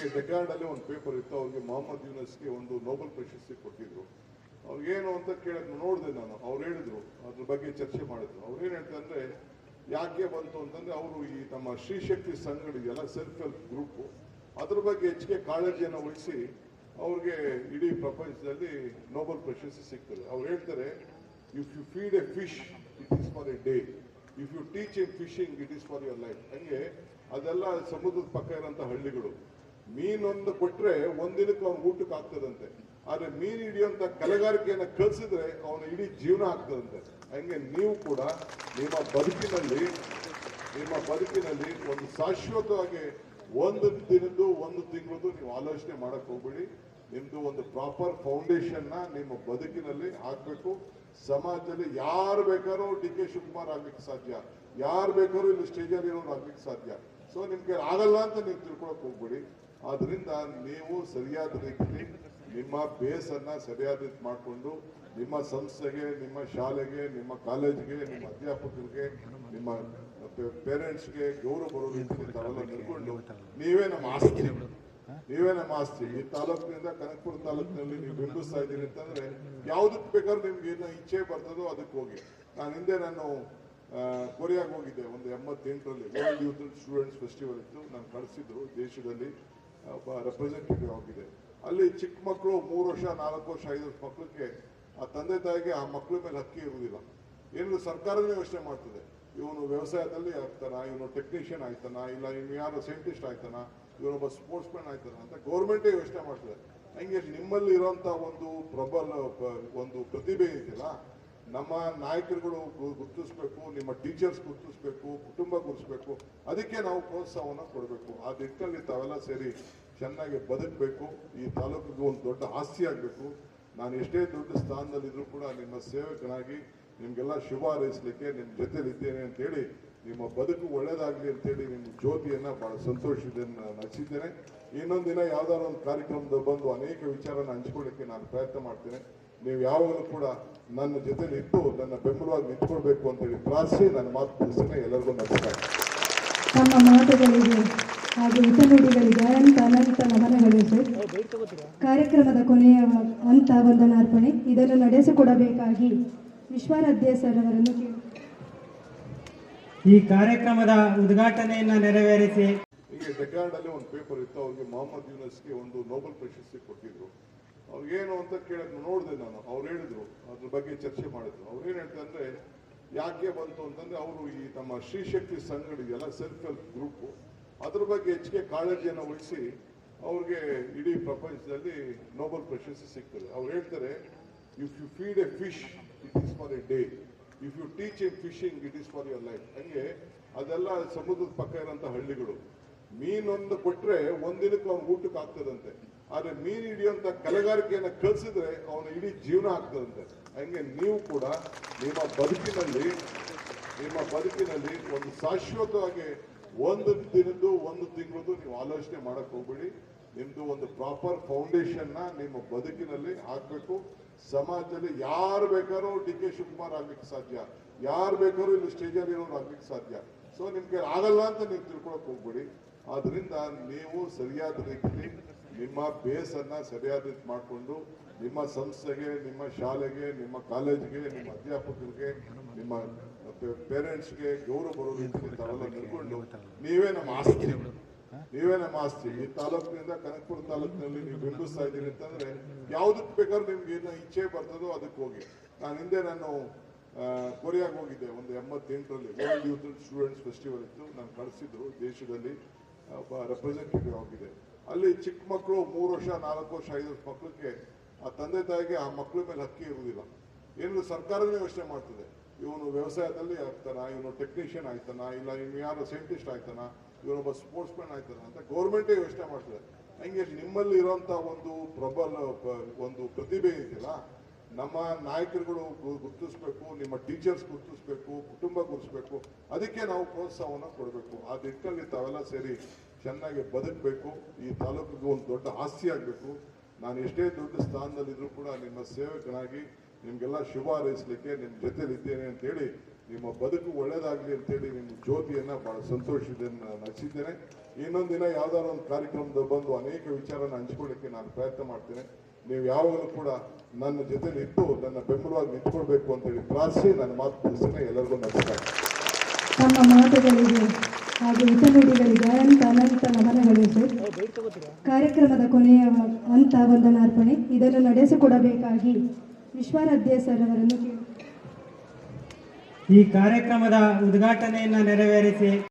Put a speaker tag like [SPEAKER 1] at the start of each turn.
[SPEAKER 1] ಹೀಗೆ ಡೆಕಾರ್ಡಲ್ಲಿ ಒಂದು ಪೇಪರ್ ಇತ್ತು, ಅವ್ರಿಗೆ ಮೊಹಮ್ಮದ್ ಯೂನಸ್ಗೆ ಒಂದು ನೋಬೆಲ್ ಪ್ರಶಸ್ತಿ ಕೊಟ್ಟಿದ್ರು. ಅವ್ರಿಗೇನು ಅಂತ ಕೇಳಕ್ಕೆ ನೋಡಿದೆ ನಾನು, ಅವ್ರು ಹೇಳಿದ್ರು, ಅದ್ರ ಬಗ್ಗೆ ಚರ್ಚೆ ಮಾಡಿದ್ರು. ಅವ್ರು ಏನು ಹೇಳ್ತಾರೆ ಅಂದರೆ, ಯಾಕೆ ಬಂತು ಅಂತಂದರೆ, ಅವರು ಈ ನಮ್ಮ ಶ್ರೀಶಕ್ತಿ ಸಂಘಗಳಿದೆಯಲ್ಲ, ಸೆಲ್ಫ್ ಹೆಲ್ಪ್ ಗ್ರೂಪು, ಅದ್ರ ಬಗ್ಗೆ ಹೆಚ್ಚಿಗೆ ಕಾಳಜಿಯನ್ನು ವಹಿಸಿ ಅವ್ರಿಗೆ ಇಡೀ ಪ್ರಪಂಚದಲ್ಲಿ ನೋಬೆಲ್ ಪ್ರಶಸ್ತಿ ಸಿಗ್ತದೆ. ಅವ್ರು ಹೇಳ್ತಾರೆ, if you feed a fish it is for a day, if you teach in fishing it is for your life. ಹಂಗೆ ಅದೆಲ್ಲ ಸಮುದ್ರದ ಪಕ್ಕ ಇರೋಂಥ ಹಳ್ಳಿಗಳು. ಮೀನೊಂದು ಕೊಟ್ಟರೆ ಒಂದಿನಕ್ಕೆ ಅವ್ನ ಊಟಕ್ಕೆ ಆಗ್ತದಂತೆ, ಆದರೆ ಮೀನು ಹಿಡಿಯುವಂಥ ಕಲೆಗಾರಿಕೆಯನ್ನು ಕಲಿಸಿದ್ರೆ ಅವನ ಇಡೀ ಜೀವನ ಆಗ್ತದಂತೆ. ಹಂಗೆ ನೀವು ಕೂಡ ನಿಮ್ಮ ಬದುಕಿನಲ್ಲಿ ಒಂದು ಶಾಶ್ವತವಾಗಿ ಒಂದು ದಿನದ್ದು ಒಂದು ತಿಂಗಳದ್ದು ನೀವು ಆಲೋಚನೆ ಮಾಡಕ್ ಹೋಗ್ಬೇಡಿ. ನಿಮ್ದು ಒಂದು ಪ್ರಾಪರ್ ಫೌಂಡೇಶನ್ನ ನಿಮ್ಮ ಬದುಕಿನಲ್ಲಿ ಹಾಕ್ಬೇಕು. ಸಮಾಜದಲ್ಲಿ ಯಾರು ಬೇಕಾದ್ರೂ ಡಿ ಕೆ ಶಿವಕುಮಾರ್ ಆಗ್ಲಿಕ್ಕೆ ಸಾಧ್ಯ, ಯಾರು ಬೇಕಾದ್ರೂ ಇಲ್ಲಿ ಸ್ಟೇಜಲ್ಲಿ ಇರೋರು ಆಗ್ಲಿಕ್ಕೆ ಸಾಧ್ಯ. ಸೊ ನಿಮ್ಗೆ ಆಗಲ್ಲ ಅಂತ ನೀವು ತಿಳ್ಕೊಳಕ್ ಹೋಗ್ಬೇಡಿ. ಆದ್ರಿಂದ ನೀವು ಸರಿಯಾದ ರೀತಿಯಲ್ಲಿ ನಿಮ್ಮ ಬೇಸನ್ನ ಸರಿಯಾದ ರೀತಿ ಮಾಡಿಕೊಂಡು ನಿಮ್ಮ ಸಂಸ್ಥೆಗೆ, ನಿಮ್ಮ ಶಾಲೆಗೆ, ನಿಮ್ಮ ಕಾಲೇಜ್ಗೆ, ನಿಮ್ಮ ಅಧ್ಯಾಪಕರಿಗೆ, ನಿಮ್ಮ ಪೇರೆಂಟ್ಸ್ಗೆ ಗೌರವ ಬರೋ ರೀತಿಯಲ್ಲಿ ತಾವೆಲ್ಲ ನಿಲ್ಕೊಂಡು ನೀವೇ ನಮ್ಮ ಆಸ್ತಿ. ಈ ತಾಲೂಕಿನಿಂದ ಕನಕಪುರ ತಾಲೂಕಿನಲ್ಲಿ ನೀವು ಬಿಂಬಿಸ್ತಾ ಇದ್ದೀರಿ ಅಂತಂದ್ರೆ ಯಾವ್ದಕ್ಕೆ ಬೇಕಾದ್ರೂ ನಿಮ್ಗೆ ಏನು ಇಚ್ಛೆ ಬರ್ತದೋ ಅದಕ್ಕೆ ಹೋಗಿ. ನಾನು ಕೊರಿಯಾಗೆ ಹೋಗಿದ್ದೆ ಒಂದು 88ರಲ್ಲಿ, ವರ್ಲ್ಡ್ ಯೂತ್ ಸ್ಟೂಡೆಂಟ್ಸ್ ಫೆಸ್ಟಿವಲ್ ಇತ್ತು. ನಾನು ಕಳಿಸಿದ್ರು, ದೇಶದಲ್ಲಿ ಒಬ್ಬ ರೆಪ್ರೆಸೆಂಟೇಟಿವ್ ಆಗಿದೆ. ಅಲ್ಲಿ ಚಿಕ್ಕ ಮಕ್ಕಳು 3 ವರ್ಷ 4 ವರ್ಷ 5 ವರ್ಷ ಮಕ್ಕಳಿಗೆ ಆ ತಂದೆ ತಾಯಿಗೆ ಆ ಮಕ್ಕಳ ಮೇಲೆ ಹಕ್ಕಿ ಇರುವುದಿಲ್ಲ. ಏನು ಸರ್ಕಾರನೇ ಯೋಚನೆ ಮಾಡ್ತದೆ, ಇವನು ವ್ಯವಸಾಯದಲ್ಲಿ ಆಗ್ತಾನ, ಇವನು ಟೆಕ್ನಿಷಿಯನ್ ಆಯ್ತಾನ, ಇಲ್ಲ ಇನ್ನು ಯಾರು ಸೈಂಟಿಸ್ಟ್ ಆಯ್ತಾನ, ಇವನೊಬ್ಬ ಸ್ಪೋರ್ಟ್ಸ್ ಮ್ಯಾನ್ ಆಯ್ತಾನ ಅಂತ ಗೌರ್ಮೆಂಟೇ ಯೋಚನೆ ಮಾಡ್ತದೆ. ಹಂಗೆ ನಿಮ್ಮಲ್ಲಿ ಇರೋಂಥ ಒಂದು ಪ್ರತಿಭೆ ಇದೆಯಲ್ಲ, ನಮ್ಮ ನಾಯಕರುಗಳು ಗುರುತಿಸ್ಬೇಕು, ನಿಮ್ಮ ಟೀಚರ್ಸ್ ಗುರುತಿಸ್ಬೇಕು, ಕುಟುಂಬ ಗುರುತಿಸ್ಬೇಕು. ಅದಕ್ಕೆ ನಾವು ಪ್ರೋತ್ಸಾಹವನ್ನು ಕೊಡಬೇಕು. ಆ ನಿಟ್ಟಿನಲ್ಲಿ ತಾವೆಲ್ಲ ಸೇರಿ ಚೆನ್ನಾಗಿ ಬದುಕಬೇಕು. ಈ ತಾಲೂಕಿಗೆ ಒಂದು ದೊಡ್ಡ ಆಸ್ತಿ ಆಗಬೇಕು. ನಾನು ಎಷ್ಟೇ ದೊಡ್ಡ ಸ್ಥಾನದಲ್ಲಿದ್ದರೂ ಕೂಡ ನಿಮ್ಮ ಸೇವಕನಾಗಿ ನಿಮಗೆಲ್ಲ ಶುಭ ಹಾರೈಸಲಿಕ್ಕೆ ನಿಮ್ಮ ಜೊತೆಲಿದ್ದೇನೆ ಅಂತೇಳಿ, ನಿಮ್ಮ ಬದುಕು ಒಳ್ಳೇದಾಗಲಿ ಅಂತೇಳಿ ನಿಮ್ಮ ಜ್ಯೋತಿಯನ್ನು ಭಾಳ ಸಂತೋಷದಿಂದ ನಾನು ಹಚ್ಚಿದ್ದೇನೆ. ಇನ್ನೊಂದು ದಿನ ಯಾವ್ದಾದ್ರು ಒಂದು ಕಾರ್ಯಕ್ರಮದಲ್ಲಿ ಬಂದು ಅನೇಕ ವಿಚಾರನ ಹಂಚ್ಕೊಳ್ಳಿಕ್ಕೆ ನಾನು ಪ್ರಯತ್ನ ಮಾಡ್ತೇನೆ. ನೀವು ಯಾವಾಗಲೂ ಕೂಡ ನನ್ನ ಜೊತೆಲಿ ಇದ್ದು ನನ್ನ ಬೆಂಬಲವಾಗಿ ನಿಂತ್ಕೊಳ್ಬೇಕು ಅಂತೇಳಿ ಪ್ರಾರ್ಥಿಸಿ ನನ್ನ ಮಾತು ತಿಳಿಸ್ತೇನೆ. ಎಲ್ಲರಿಗೂ ನಮಸ್ಕಾರ.
[SPEAKER 2] ನಮ್ಮ ಮಾತುಗಳಿಗೆ ಹಾಗೂ ಹಿತನುಡಿಗಳಿಗೆ ಅನಂತ ನಮನಗಳು ಸರ್. ಕಾರ್ಯಕ್ರಮದ ಕೊನೆಯ ಹಂತ ವಂದನಾರ್ಪಣೆ. ಇದನ್ನು ನಡೆಸಿಕೊಡಬೇಕಾಗಿ ವಿಶ್ವಾರಾಧ್ಯ ಸರ್ ಅವರನ್ನು
[SPEAKER 3] ಈ ಕಾರ್ಯಕ್ರಮದ ಉದ್ಘಾಟನೆಯನ್ನು ನೆರವೇರಿಸಿ.
[SPEAKER 1] ಹೀಗೆ ಡೆಕಾರ್ಡಲ್ಲಿ ಒಂದು ಪೇಪರ್ ಇತ್ತು, ಅವ್ರಿಗೆ ಮೊಹಮ್ಮದ್ ಯೂನಸ್ಗೆ ಒಂದು ನೋಬೆಲ್ ಪ್ರಶಸ್ತಿ ಕೊಟ್ಟಿದ್ರು. ಅವ್ರಿಗೇನು ಅಂತ ಕೇಳಕ್ಕೆ ನೋಡಿದೆ ನಾನು, ಅವ್ರು ಹೇಳಿದ್ರು, ಅದ್ರ ಬಗ್ಗೆ ಚರ್ಚೆ ಮಾಡಿದ್ರು. ಅವ್ರು ಏನು ಹೇಳ್ತಾರೆ ಅಂದರೆ, ಯಾಕೆ ಬಂತು ಅಂತಂದರೆ, ಅವರು ಈ ನಮ್ಮ ಶ್ರೀಶಕ್ತಿ ಸಂಘಗಳಿದೆಯಲ್ಲ, ಸೆಲ್ಫ್ ಹೆಲ್ಪ್ ಗ್ರೂಪು, ಅದ್ರ ಬಗ್ಗೆ ಹೆಚ್ಚಿಗೆ ಕಾಳಜಿಯನ್ನು ವಹಿಸಿ ಅವ್ರಿಗೆ ಇಡೀ ಪ್ರಪಂಚದಲ್ಲಿ ನೋಬೆಲ್ ಪ್ರಶಸ್ತಿ ಸಿಗ್ತದೆ. ಅವ್ರು ಹೇಳ್ತಾರೆ, if you feed a fish it is for a day, if you teach in fishing it is for your life. ಹಂಗೆ ಅದೆಲ್ಲ ಸಮುದ್ರದ ಪಕ್ಕ ಇರೋಂಥ ಹಳ್ಳಿಗಳು. ಮೀನೊಂದು ಕೊಟ್ಟರೆ ಒಂದಿನಕ್ಕೆ ಅವ್ನ ಊಟಕ್ಕೆ ಆಗ್ತದಂತೆ, ಆದರೆ ಮೀನು ಹಿಡಿಯುವಂಥ ಕಲೆಗಾರಿಕೆಯನ್ನು ಕಲಿಸಿದ್ರೆ ಅವನ ಇಡೀ ಜೀವನ ಆಗ್ತದಂತೆ. ಹಂಗೆ ನೀವು ಕೂಡ ನಿಮ್ಮ ಬದುಕಿನಲ್ಲಿ ಒಂದು ಶಾಶ್ವತವಾಗಿ ಒಂದು ದಿನದ್ದು ಒಂದು ತಿಂಗಳದ್ದು ನೀವು ಆಲೋಚನೆ ಮಾಡಕ್ ಹೋಗ್ಬೇಡಿ. ನಿಮ್ದು ಒಂದು ಪ್ರಾಪರ್ ಫೌಂಡೇಶನ್ನ ನಿಮ್ಮ ಬದುಕಿನಲ್ಲಿ ಹಾಕ್ಬೇಕು. ಸಮಾಜದಲ್ಲಿ ಯಾರು ಬೇಕಾದ್ರೂ ಡಿ ಕೆ ಶಿವಕುಮಾರ್ ಆಗ್ಲಿಕ್ಕೆ ಸಾಧ್ಯ, ಯಾರು ಬೇಕಾದ್ರೂ ಇಲ್ಲಿ ಸ್ಟೇಜಲ್ಲಿ ಇರೋರು ಆಗ್ಲಿಕ್ಕೆ ಸಾಧ್ಯ. ಸೊ ನಿಮ್ಗೆ ಆಗಲ್ಲ ಅಂತ ನೀವು ತಿಳ್ಕೊಳಕ್ ಹೋಗ್ಬೇಡಿ. ಆದ್ರಿಂದ ನೀವು ಸರಿಯಾದ ರೀತಿಯಲ್ಲಿ ನಿಮ್ಮ ಬೇಸನ್ನ ಸರಿಯಾದ ರೀತಿ ಮಾಡಿಕೊಂಡು ನಿಮ್ಮ ಸಂಸ್ಥೆಗೆ, ನಿಮ್ಮ ಶಾಲೆಗೆ, ನಿಮ್ಮ ಕಾಲೇಜ್ಗೆ, ನಿಮ್ಮ ಅಧ್ಯಾಪಕರಿಗೆ, ನಿಮ್ಮ ಪೇರೆಂಟ್ಸ್ಗೆ ಗೌರವ ಬರೋ ರೀತಿಯಲ್ಲಿ ತಾವೆಲ್ಲ ನಿಲ್ಕೊಂಡು ನೀವೇ ನಮ್ಮ ಆಸ್ತಿ. ಈ ತಾಲೂಕಿನಿಂದ ಕನಕಪುರ ತಾಲೂಕಿನಲ್ಲಿ ನೀವು ಬಿಂಬಿಸ್ತಾ ಇದ್ದೀರಿ ಅಂತಂದ್ರೆ ಯಾವ್ದಕ್ಕೆ ಬೇಕಾದ್ರೂ ನಿಮ್ಗೆ ಏನು ಇಚ್ಛೆ ಬರ್ತದೋ ಅದಕ್ಕೆ ಹೋಗಿ. ನಾನು ಕೊರಿಯಾಗೆ ಹೋಗಿದ್ದೆ ಒಂದು 88ರಲ್ಲಿ, ವರ್ಲ್ಡ್ ಯೂತ್ ಸ್ಟೂಡೆಂಟ್ಸ್ ಫೆಸ್ಟಿವಲ್ ಇತ್ತು. ನಾನು ಕಳಿಸಿದ್ರು, ದೇಶದಲ್ಲಿ ಒಬ್ಬ ರೆಪ್ರೆಸೆಂಟೇಟಿವ್ ಆಗಿದೆ. ಅಲ್ಲಿ ಚಿಕ್ಕ ಮಕ್ಕಳು 3 ವರ್ಷ 4 ವರ್ಷ 5 ವರ್ಷ ಮಕ್ಕಳಿಗೆ ಆ ತಂದೆ ತಾಯಿಗೆ ಆ ಮಕ್ಕಳ ಮೇಲೆ ಹಕ್ಕಿ ಇರುವುದಿಲ್ಲ. ಏನು ಸರ್ಕಾರನೇ ಯೋಚನೆ ಮಾಡ್ತದೆ, ಇವನು ವ್ಯವಸಾಯದಲ್ಲಿ ಆಗ್ತಾನ, ಇವನು ಟೆಕ್ನಿಷಿಯನ್ ಆಯ್ತಾನ, ಇಲ್ಲ ಇನ್ನು ಯಾರು ಸೈಂಟಿಸ್ಟ್ ಆಯ್ತಾನ, ಇವನೊಬ್ಬ ಸ್ಪೋರ್ಟ್ಸ್ ಮ್ಯಾನ್ ಆಯ್ತಾನ ಅಂತ ಗೌರ್ಮೆಂಟೇ ಯೋಚನೆ ಮಾಡ್ತದೆ. ಹಂಗೆ ನಿಮ್ಮಲ್ಲಿ ಇರೋಂಥ ಒಂದು ಪ್ರತಿಭೆ ಇದೆಯಲ್ಲ, ನಮ್ಮ ನಾಯಕರುಗಳು ಗುರುತಿಸ್ಬೇಕು, ನಿಮ್ಮ ಟೀಚರ್ಸ್ ಗುರುತಿಸ್ಬೇಕು, ಕುಟುಂಬ ಗುರುತಿಸ್ಬೇಕು. ಅದಕ್ಕೆ ನಾವು ಪ್ರೋತ್ಸಾಹವನ್ನು ಕೊಡಬೇಕು. ಆ ನಿಟ್ಟಿನಲ್ಲಿ ತಾವೆಲ್ಲ ಸೇರಿ ಚೆನ್ನಾಗಿ ಬದುಕಬೇಕು. ಈ ತಾಲೂಕಿಗೆ ಒಂದು ದೊಡ್ಡ ಆಸ್ತಿ ಆಗಬೇಕು. ನಾನು ಎಷ್ಟೇ ದೊಡ್ಡ ಸ್ಥಾನದಲ್ಲಿದ್ದರೂ ಕೂಡ ನಿಮ್ಮ ಸೇವಕನಾಗಿ ನಿಮಗೆಲ್ಲ ಶುಭ ಹಾರೈಸಲಿಕ್ಕೆ ನಿಮ್ಮ ಜೊತೆಲಿದ್ದೇನೆ ಅಂತೇಳಿ, ನಿಮ್ಮ ಬದುಕು ಒಳ್ಳೇದಾಗಲಿ ಅಂತೇಳಿ ನಿಮ್ಮ ಜ್ಯೋತಿಯನ್ನು ಭಾಳ ಸಂತೋಷದಿಂದ ನಾನು ಹಚ್ಚಿದ್ದೇನೆ. ಇನ್ನೊಂದು ದಿನ ಯಾವ್ದಾದ್ರು ಒಂದು ಕಾರ್ಯಕ್ರಮದಲ್ಲಿ ಬಂದು ಅನೇಕ ವಿಚಾರನ ಹಂಚ್ಕೊಳ್ಳಿಕ್ಕೆ ನಾನು ಪ್ರಯತ್ನ ಮಾಡ್ತೇನೆ. ನೀವು ಯಾವಾಗಲೂ ಕೂಡ ನನ್ನ ಜೊತೆಲಿ ಇದ್ದು ನನ್ನ ಬೆಂಬಲವಾಗಿ ನಿಂತ್ಕೊಳ್ಬೇಕು ಅಂತೇಳಿ ಪ್ರಾರ್ಥಿಸಿ ನನ್ನ ಮಾತು ಮುಗಿಸ್ತೇನೆ. ಎಲ್ಲರಿಗೂ ನಮಸ್ಕಾರ.
[SPEAKER 2] ತಮ್ಮ ಮಾತುಗಳಿಗೆ ಹಾಗೂ ಹಿತನುಡಿಗಳಿಗೆ ಅನಂತ ನಮನಗಳು ಸರ್. ಕಾರ್ಯಕ್ರಮದ ಕೊನೆಯ ಹಂತ ವಂದನಾರ್ಪಣೆ. ಇದನ್ನು ನಡೆಸಿಕೊಡಬೇಕಾಗಿ ವಿಶ್ವಾರಾಧ್ಯ ಸರ್ ಅವರನ್ನು
[SPEAKER 3] ಈ ಕಾರ್ಯಕ್ರಮದ ಉದ್ಘಾಟನೆಯನ್ನು ನೆರವೇರಿಸಿ